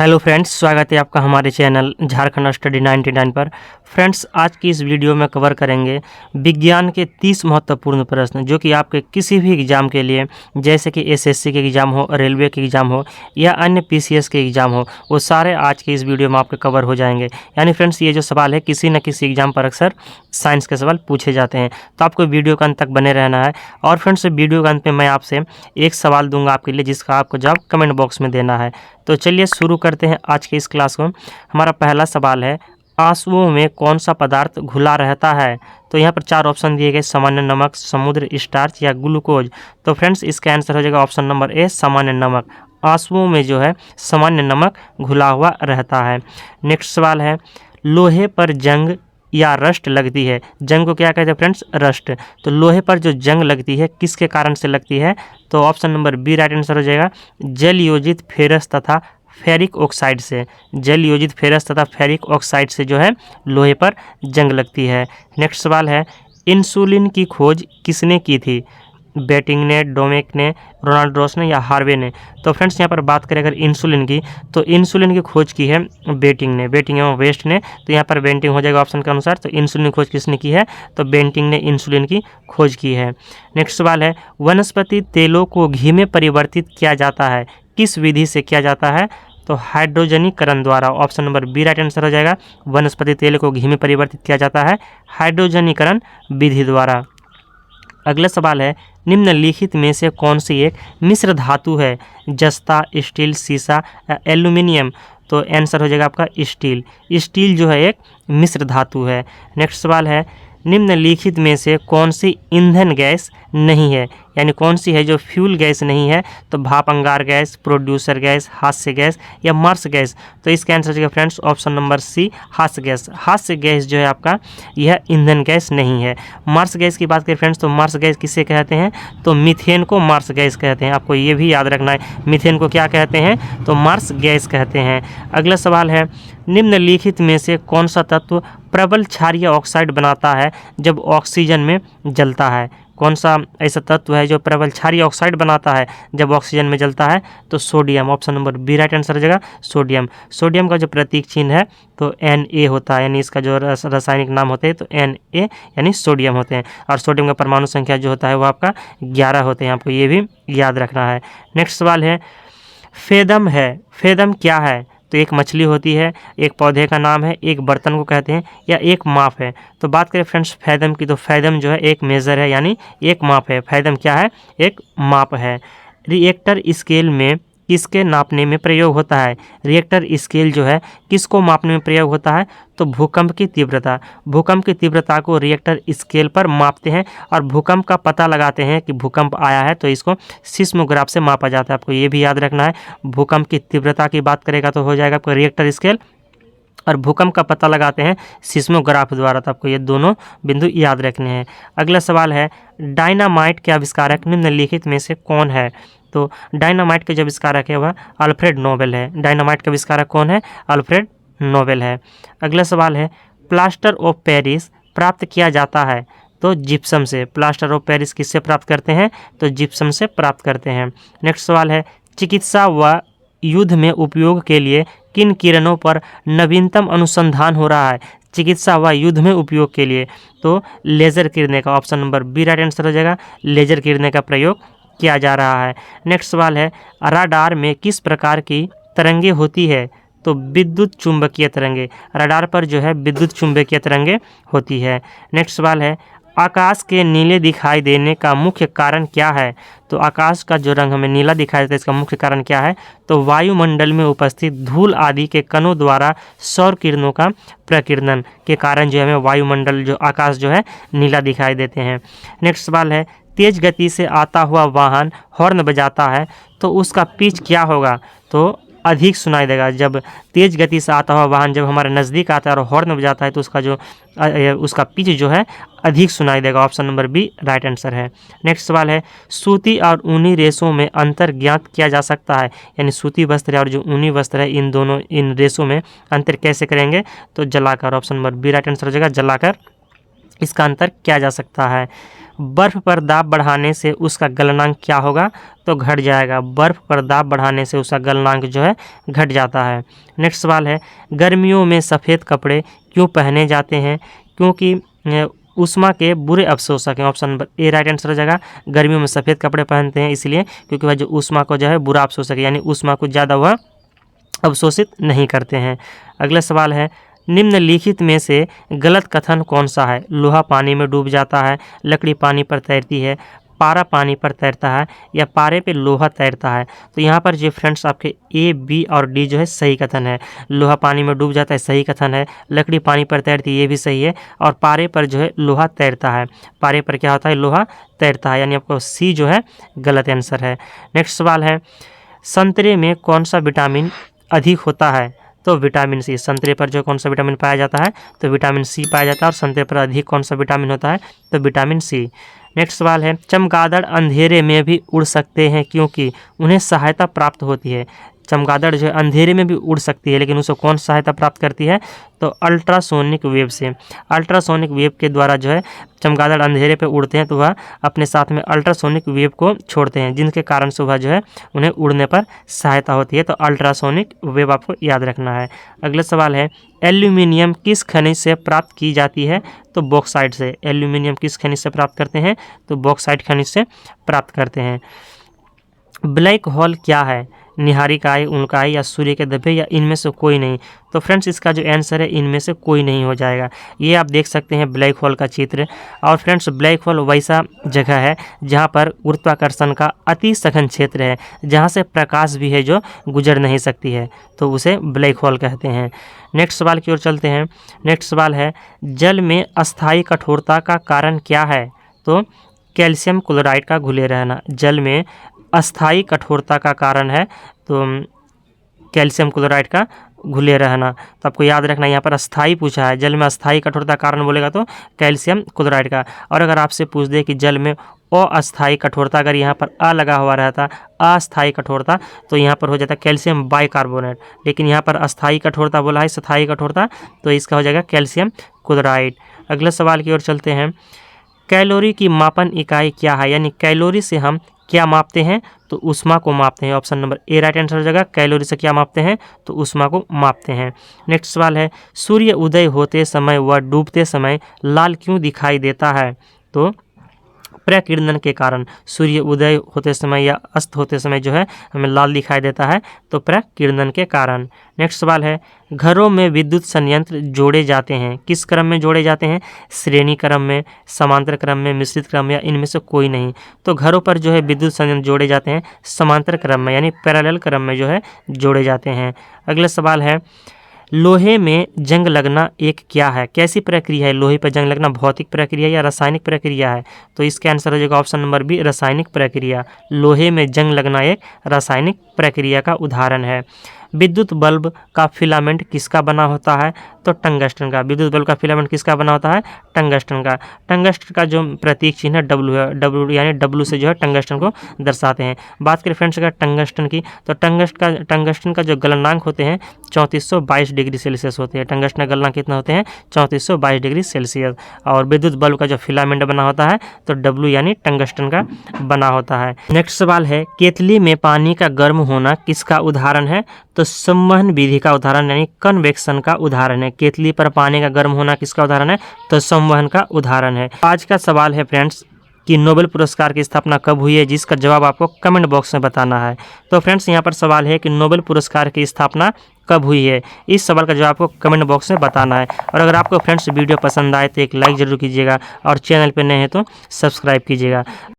Hello friends, स्वागत है आपका हमारे चैनल झारखंड स्टडी 99 पर। फ्रेंड्स, आज की इस वीडियो में कवर करेंगे विज्ञान के 30 महत्वपूर्ण प्रश्न जो कि आपके किसी भी एग्ज़ाम के लिए, जैसे कि एसएससी के एग्ज़ाम हो, रेलवे के एग्ज़ाम हो या अन्य पीसीएस के एग्ज़ाम हो, वो सारे आज के इस वीडियो में आपके कवर हो जाएंगे। यानी फ्रेंड्स, ये जो सवाल है किसी न किसी एग्ज़ाम पर अक्सर साइंस के सवाल पूछे जाते हैं, तो आपको वीडियो के अंत तक बने रहना है। और फ्रेंड्स, वीडियो के अंत में मैं आपसे एक सवाल दूंगा आपके लिए, जिसका आपको जवाब कमेंट बॉक्स में देना है। तो चलिए शुरू करते हैं आज के इस क्लास को। हमारा पहला सवाल है, आंसुओं में कौन सा पदार्थ घुला रहता है? तो यहाँ पर 4 ऑप्शन दिए गए, सामान्य नमक, समुद्र स्टार्च या ग्लूकोज। तो फ्रेंड्स, इसका आंसर हो जाएगा ऑप्शन नंबर ए, सामान्य नमक। आंसुओं में जो है सामान्य नमक घुला हुआ रहता है। नेक्स्ट सवाल है, लोहे पर जंग या रस्ट लगती है? जंग को क्या कहते हैं फ्रेंड्स? रस्ट। तो लोहे पर जो जंग लगती है किसके कारण से लगती है? तो option number B right answer हो जाएगा, जल योजित फेरस तथा फेरिक ऑक्साइड से। जल योजित फेरस तथा फेरिक ऑक्साइड से जो है लोहे पर जंग लगती है। नेक्स्ट सवाल है, इंसुलिन की खोज किसने की थी? बेटिंग ने, डोमेक ने, रोनाल्ड रॉस ने या हार्वे ने? तो फ्रेंड्स, यहाँ पर बात करें अगर इंसुलिन की, तो इंसुलिन की खोज की है बेटिंग ने, बेटिंग एवं वेस्ट ने। तो यहाँ पर बेंटिंग हो जाएगा ऑप्शन के अनुसार। तो इंसुलिन की खोज किसने की है? तो बेंटिंग ने इंसुलिन की खोज की है। नेक्स्ट सवाल है, वनस्पति तेलों को घी में परिवर्तित किया जाता है, किस विधि से किया जाता है? तो हाइड्रोजनीकरण द्वारा। Option number B right answer हो जाएगा, वनस्पति तेल को घी में परिवर्तित किया जाता है हाइड्रोजनीकरण विधि द्वारा। अगला सवाल है, निम्नलिखित में से कौन सी एक मिश्र धातु है? जस्ता, स्टील, सीसा या एल्यूमिनियम? तो आंसर हो जाएगा आपका स्टील। स्टील जो है एक मिश्र धातु है। नेक्स्ट सवाल है, निम्नलिखित में से कौन सी ईंधन गैस नहीं है? यानी कौन सी है जो फ्यूल गैस नहीं है? तो भाप अंगार गैस, प्रोड्यूसर गैस, हास्य गैस या मार्स गैस? तो इसका आंसर हो जाएगा फ्रेंड्स ऑप्शन नंबर सी, हास्य गैस। हास्य गैस जो है आपका यह ईंधन गैस नहीं है। मार्स गैस की बात करें फ्रेंड्स, तो मार्स गैस किसे कहते हैं? तो मीथेन को मार्स गैस कहते हैं। आपको ये भी याद रखना है, मीथेन को क्या कहते हैं? तो मार्स गैस कहते हैं। अगला सवाल है, निम्नलिखित में से कौन सा तत्व प्रबल क्षारीय ऑक्साइड बनाता है जब ऑक्सीजन में जलता है? कौन सा ऐसा तत्व है जो प्रबल क्षारीय ऑक्साइड बनाता है जब ऑक्सीजन में जलता है? तो sodium. Option number B right answer हो जाएगा, सोडियम। सोडियम का जो प्रतीक चिन्ह है तो Na होता है, यानी इसका जो रासायनिक नाम होते हैं तो Na यानी सोडियम होते हैं। और सोडियम का परमाणु संख्या जो होता है वो आपका 11 होते हैं। आपको ये भी याद रखना है। नेक्स्ट सवाल है, फेदम है। फेदम क्या है? तो एक मछली होती है, एक पौधे का नाम है, एक बर्तन को कहते हैं या एक माप है? तो बात करें फ्रेंड्स फैदम की, तो फैदम जो है एक मेज़र है, यानी एक माप है। फैदम क्या है? एक माप है। रिएक्टर स्केल में किसके नापने में प्रयोग होता है? रिएक्टर स्केल जो है किसको मापने में प्रयोग होता है? तो भूकंप की तीव्रता। भूकंप की तीव्रता को रिएक्टर स्केल पर मापते हैं और भूकंप का पता लगाते हैं कि भूकंप आया है तो इसको सिस्मोग्राफ से मापा जाता है। आपको ये भी याद रखना है, भूकंप की तीव्रता की बात करेगा तो हो जाएगा आपका रिएक्टर स्केल, और भूकंप का पता लगाते हैं सिस्मोग्राफ द्वारा। तो आपको ये दोनों बिंदु याद रखने हैं। अगला सवाल है, डायनामाइट के आविष्कारक निम्नलिखित में से कौन है? तो डायनामाइट के जो आविष्कारक है वह अल्फ्रेड नोबेल है। डायनामाइट के आविष्कारक कौन है? अल्फ्रेड नोबेल है। अगला सवाल है, प्लास्टर ऑफ पेरिस प्राप्त किया जाता है? तो जिप्सम से। प्लास्टर ऑफ पेरिस किससे प्राप्त करते हैं? तो जिप्सम से प्राप्त करते हैं। नेक्स्ट सवाल है, चिकित्सा व युद्ध में उपयोग के लिए किन किरणों पर नवीनतम अनुसंधान हो रहा है? चिकित्सा व युद्ध में उपयोग के लिए तो लेज़र किरणें का। Option number B right answer हो जाएगा, लेज़र किरणें का प्रयोग किया जा रहा है। नेक्स्ट सवाल है, रडार में किस प्रकार की तरंगे होती है? तो विद्युत चुंबकीय तरंगे। रडार पर जो है विद्युत चुंबकीय तरंगे होती है। नेक्स्ट सवाल है, आकाश के नीले दिखाई देने का मुख्य कारण क्या है? तो आकाश का जो रंग हमें नीला दिखाई देता है इसका मुख्य कारण क्या है? तो वायुमंडल में उपस्थित धूल आदि के कणों द्वारा सौर किरणों का प्रकीर्णन के कारण जो हमें वायुमंडल जो आकाश जो है नीला दिखाई देते हैं। नेक्स्ट सवाल है, तेज गति से आता हुआ वाहन हॉर्न बजाता है तो उसका पिच क्या होगा? तो अधिक सुनाई देगा। जब तेज गति से आता हुआ वाहन जब हमारे नज़दीक आता है और हॉर्न बजाता है तो उसका पिच जो है अधिक सुनाई देगा। Option number B right answer है। नेक्स्ट सवाल है, सूती और ऊनी रेशों में अंतर ज्ञात किया जा सकता है? यानी सूती वस्त्र और जो ऊनी वस्त्र है इन रेशों में अंतर कैसे करेंगे? तो जलाकर। Option number B right answer हो जाएगा, जलाकर इसका अंतर किया जा सकता है। बर्फ़ पर दाब बढ़ाने से उसका गलनांक क्या होगा? तो घट जाएगा। बर्फ़ पर दाब बढ़ाने से उसका गलनांक जो है घट जाता है। नेक्स्ट सवाल है, गर्मियों में सफ़ेद कपड़े क्यों पहने जाते हैं? क्योंकि ऊष्मा के बुरे अवशोषक हैं। Option number A right answer हो जाएगा। गर्मियों में सफ़ेद कपड़े पहनते हैं इसलिए क्योंकि वह जो ऊष्मा को जो है बुरा अवशोषक है, यानी ऊष्मा को ज़्यादा वह अवशोषित नहीं करते हैं। अगला सवाल है, निम्नलिखित में से गलत कथन कौन सा है? लोहा पानी में डूब जाता है, लकड़ी पानी पर तैरती है, पारा पानी पर तैरता है या पारे पे लोहा तैरता है। तो यहाँ पर जो फ्रेंड्स आपके ए, बी और डी जो है सही कथन है। लोहा पानी में डूब जाता है सही कथन है, लकड़ी पानी पर तैरती है ये भी सही है, और पारे पर जो है लोहा तैरता है। पारे पर क्या होता है? लोहा तैरता है, यानी आपको सी जो है गलत आंसर है। नेक्स्ट सवाल है, संतरे में कौन सा विटामिन अधिक होता है? तो विटामिन सी। संतरे पर जो कौन सा विटामिन पाया जाता है? तो विटामिन सी पाया जाता है। और संतरे पर अधिक कौन सा विटामिन होता है? तो विटामिन सी। नेक्स्ट सवाल है, चमगादड़ अंधेरे में भी उड़ सकते हैं क्योंकि उन्हें सहायता प्राप्त होती है। चमगादड़ जो है अंधेरे में भी उड़ सकती है, लेकिन उसको कौन सहायता प्राप्त करती है? तो अल्ट्रासोनिक वेव से। अल्ट्रासोनिक वेव के द्वारा जो है चमगादड़ अंधेरे पे उड़ते हैं तो वह अपने साथ में अल्ट्रासोनिक वेव को छोड़ते हैं, जिनके कारण से वह जो है उन्हें उड़ने पर सहायता होती है। तो अल्ट्रासोनिक वेव आपको याद रखना है। अगला सवाल है, एल्यूमिनियम किस खनिज से प्राप्त की जाती है? तो बॉक्साइट से। एल्यूमिनियम किस खनिज से प्राप्त करते हैं? तो बॉक्साइट खनिज से प्राप्त करते हैं। ब्लैक होल क्या है? निहारिकाएँ, उल्काएँ या सूर्य के धब्बे या इनमें से कोई नहीं। तो फ्रेंड्स इसका जो आंसर है इनमें से कोई नहीं हो जाएगा। ये आप देख सकते हैं ब्लैक होल का चित्र। और फ्रेंड्स ब्लैक होल वैसा जगह है जहाँ पर गुरुत्वाकर्षण का अति सघन क्षेत्र है, जहाँ से प्रकाश भी है जो गुजर नहीं सकती है, तो उसे ब्लैक होल कहते हैं। नेक्स्ट सवाल की ओर चलते हैं। नेक्स्ट सवाल है, जल में अस्थायी कठोरता का कारण क्या है? तो कैल्शियम क्लोराइड का घुले रहना जल में अस्थायी कठोरता का कारण है। तो कैल्शियम क्लोराइड का घुले रहना। तो आपको याद रखना यहाँ पर अस्थाई पूछा है, जल में अस्थाई कठोरता कारण बोलेगा तो कैल्शियम क्लोराइड का। और अगर आपसे पूछ दे कि जल में अस्थाई कठोरता, अगर यहाँ पर अ लगा हुआ रहता अस्थाई कठोरता, तो यहाँ पर हो जाता कैल्शियम बाइकार्बोनेट। लेकिन यहाँ पर अस्थाई कठोरता बोला है, स्थायी कठोरता, तो इसका हो जाएगा कैल्शियम क्लोराइड। अगले सवाल की ओर चलते हैं। कैलोरी की मापन इकाई क्या है? यानी कैलोरी से हम क्या मापते हैं? तो ऊष्मा को मापते हैं। Option number A right answer हो जाएगा। कैलोरी से क्या मापते हैं? तो ऊष्मा को मापते हैं। नेक्स्ट सवाल है, सूर्य उदय होते समय व डूबते समय लाल क्यों दिखाई देता है? तो प्रकिरणन के कारण। सूर्य उदय होते समय या अस्त होते समय जो है हमें लाल दिखाई देता है, तो प्रकिरणन के कारण। नेक्स्ट सवाल है, घरों में विद्युत संयंत्र जोड़े जाते हैं, किस क्रम में जोड़े जाते हैं? श्रेणी क्रम में, समांतर क्रम में, मिश्रित क्रम में, या इनमें से कोई नहीं। तो घरों पर जो है विद्युत संयंत्र जोड़े जाते हैं समांतर क्रम में, यानी पैरेलल क्रम में जो है जोड़े जाते हैं। अगला सवाल है, लोहे में जंग लगना एक क्या है? कैसी प्रक्रिया है लोहे पर जंग लगना? भौतिक प्रक्रिया या रासायनिक प्रक्रिया है? तो इसका आंसर हो जाएगा ऑप्शन नंबर बी, रासायनिक प्रक्रिया। लोहे में जंग लगना एक रासायनिक प्रक्रिया का उदाहरण है। विद्युत बल्ब का फिलामेंट किसका बना होता है? तो टंगस्टन का। विद्युत बल्ब का फिलामेंट किसका बना होता है? टंगस्टन का। टंगस्टन का जो प्रतीक चिन्ह है डब्लू है, डब्लू यानी डब्लू से जो है टंगस्टन को दर्शाते हैं। बात करें फ्रेंड्स अगर टंगस्टन की, तो टंगस्टन का जो गलनांक होते हैं 3422 डिग्री सेल्सियस होते हैं। टंगस्टन का गलनांक कितना होते हैं? 3422 डिग्री सेल्सियस। और विद्युत बल्ब का जो फिलामेंट बना होता है तो डब्लू यानी टंगस्टन का बना होता है। नेक्स्ट सवाल है, केतली में पानी का गर्म होना किसका उदाहरण है? तो संवहन विधि का उदाहरण यानी कन्वेक्शन का उदाहरण है। केतली पर पानी का गर्म होना किसका उदाहरण है? तो संवहन का उदाहरण है। आज का सवाल है फ्रेंड्स कि नोबेल पुरस्कार की स्थापना कब हुई है, जिसका जवाब आपको कमेंट बॉक्स में बताना है। तो फ्रेंड्स यहाँ पर सवाल है कि नोबेल पुरस्कार की स्थापना कब हुई है, इस सवाल का जवाब आपको कमेंट बॉक्स में बताना है। और अगर आपको फ्रेंड्स वीडियो पसंद आए तो एक लाइक जरूर कीजिएगा और चैनल पर नए हैं तो सब्सक्राइब कीजिएगा।